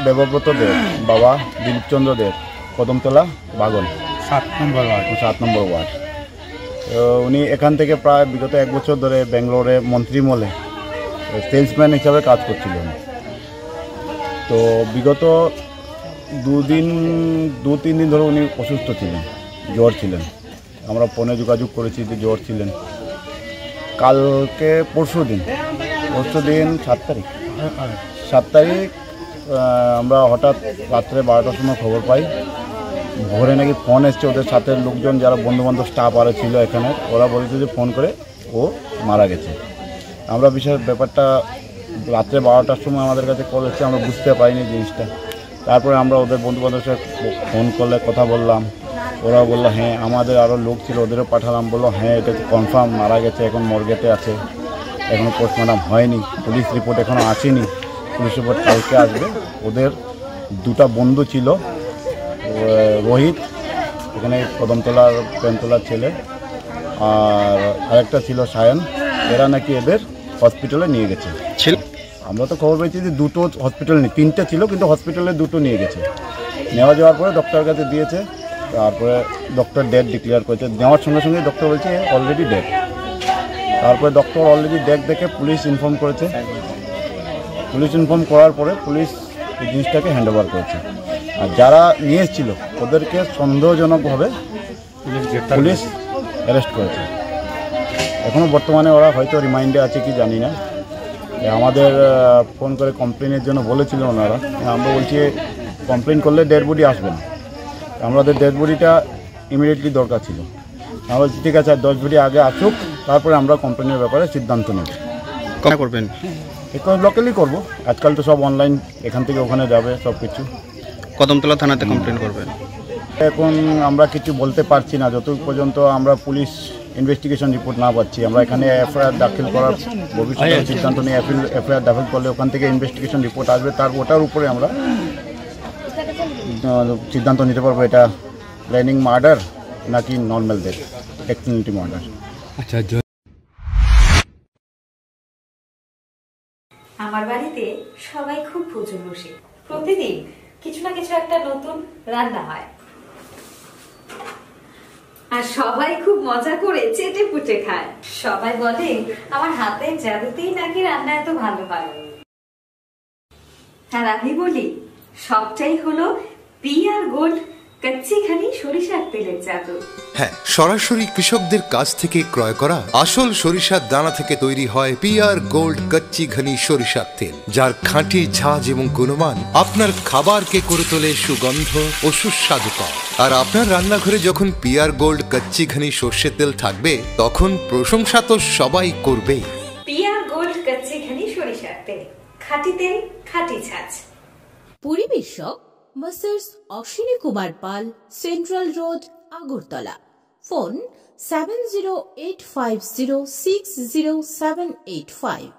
দেবব্রত দেব, বাবা দিলীপচন্দ্র দেব, কদমতলা বাগন, 7 নম্বর ওয়ার্ড। উনি এখান থেকে প্রায় বিগত 1 বছর ধরে ব্যাঙ্গালোরে মন্ত্রীমহলে সেলসম্যান হিসাবে কাজ করছিলেন। তো বিগত 2-3 দিন ধরে উনি অসুস্থ ছিলেন, জ্বর ছিলেন। আমরা ফোনে যোগাযোগ করেছি যে জ্বর ছিলেন। কালকে পরশু দিন 7 তারিখ আমরা হঠাৎ রাত্রে 12টার সময় খবর পাই, ভোরে নাকি ফোন এসছে ওদের সাথে লোকজন যারা বন্ধুবান্ধব স্টাফ আরও ছিল এখানে, ওরা বলছে যে ফোন করে ও মারা গেছে। আমরা ব্যাপারটা রাত্রে 12টার সময় আমাদের কাছে কল এসছে, আমরা বুঝতে পারিনি জিনিসটা। তারপরে আমরা ওদের বন্ধুবান্ধবের সাথে ফোন করলে কথা বললাম, ওরা বললো হ্যাঁ, আমাদের আরও লোক ছিল ওদেরও পাঠালাম, বললো হ্যাঁ এটা কনফার্ম মারা গেছে, এখন মর্গেতে আছে, এখনও পোস্টমর্টম হয়নি, পুলিশ রিপোর্ট এখনও আসেনি, পুলিশ রিপোর্ট কালকে আসবে। ওদের 2টা বন্ধু ছিল, রোহিত এখানে কদমতলার প্রেমতলার ছেলে, আর আরেকটা ছিল সায়ন, এরা নাকি এদের হসপিটালে নিয়ে গেছে। আমরা তো খবর পেয়েছি যে 2টো হসপিটাল নেই, 3টে ছিল কিন্তু হসপিটালে 2টো নিয়ে গেছে। নেওয়া যাওয়ার পরে ডক্টরের কাছে দিয়েছে, তারপরে ডক্টর ডেড ডিক্লেয়ার করেছে। নেওয়ার সঙ্গে সঙ্গে ডক্টর বলছে অলরেডি ডেড। তারপরে ডক্টর অলরেডি ডেড দেখে পুলিশ ইনফর্ম করেছে। পুলিশ ইনফর্ম করার পরে পুলিশ এই জিনিসটাকে হ্যান্ড ওভার করেছে। আর যারা নিয়ে এসেছিল ওদেরকে সন্দেহজনকভাবে পুলিশ অ্যারেস্ট করেছে। এখনও বর্তমানে ওরা হয়তো রিমাইন্ডে আছে কি জানি না। আমাদের ফোন করে কমপ্লেনের জন্য বলেছিল ওনারা, আমরা বলছি কমপ্লেন করলে ডেড বডি আসবে না, আমাদের ডেড বডিটা ইমিডিয়েটলি দরকার ছিল। আমরা বলছি ঠিক আছে 10 বডি আগে আসুক, তারপরে আমরা কমপ্লেনের ব্যাপারে সিদ্ধান্ত নেব। কবে করবেন? এখন লোকালি করবো, আজকাল তো সব অনলাইন, এখান থেকে ওখানে যাবে সব কিছু। কদমতলা থানাতে কমপ্লেন করবেন? এখন আমরা কিছু বলতে পারছি না, যত পর্যন্ত আমরা পুলিশ ইনভেস্টিগেশন রিপোর্ট না পাচ্ছি। আমরা এখানে এফআইআর দাখিল করার ভবিষ্যতে সিদ্ধান্ত নিয়ে এফআইআর দাখিল করলে ওখান থেকে ইনভেস্টিগেশন রিপোর্ট আসবে, ওটার উপরে আমরা সিদ্ধান্ত নিতে পারবো এটা প্ল্যানিং মার্ডার নাকি নর্মাল ডেথ, অ্যাক্সিডেন্টাল মার্ডার। আচ্ছা, আমার বাড়িতে সবাই খুব পুজোরসিক। প্রতিদিন কিছু না কিছু একটা নতুন রান্না হয়, আর সবাই খুব মজা করে চেটে পুটে খায়। সবাই বলে আমার হাতের জাদুতেই নাকি রান্না এত ভালো হয়। আর আমি বলি সবটাই হলো পিআর গোল্ড কচ্চি ঘনি সরিষার তেলের জাদু। হ্যাঁ, সরাসরি কৃষকদের কাছ থেকে ক্রয় করা আসল সরিষার দানা থেকে তৈরি হয় পিআর গোল্ড কচ্চি ঘনি সরিষার তেল, যার খাঁটি ঝাঁজ এবং গুণমান আপনার খাবারকে করে তোলে সুগন্ধ ও সুস্বাদুকর। আর আপনার রান্নাঘরে যখন পিআর গোল্ড কচ্চি ঘনি সর্ষের তেল থাকবে, তখন প্রশংসা তো সবাই করবে। পিআর গোল্ড কচ্চি ঘনি সরিষার তেল, খাঁটি তেল, খাঁটি ঝাঁজ। পরিবেশক Messrs Ashwini Kumar Pal, central road, Agartala. Phone 7085060785।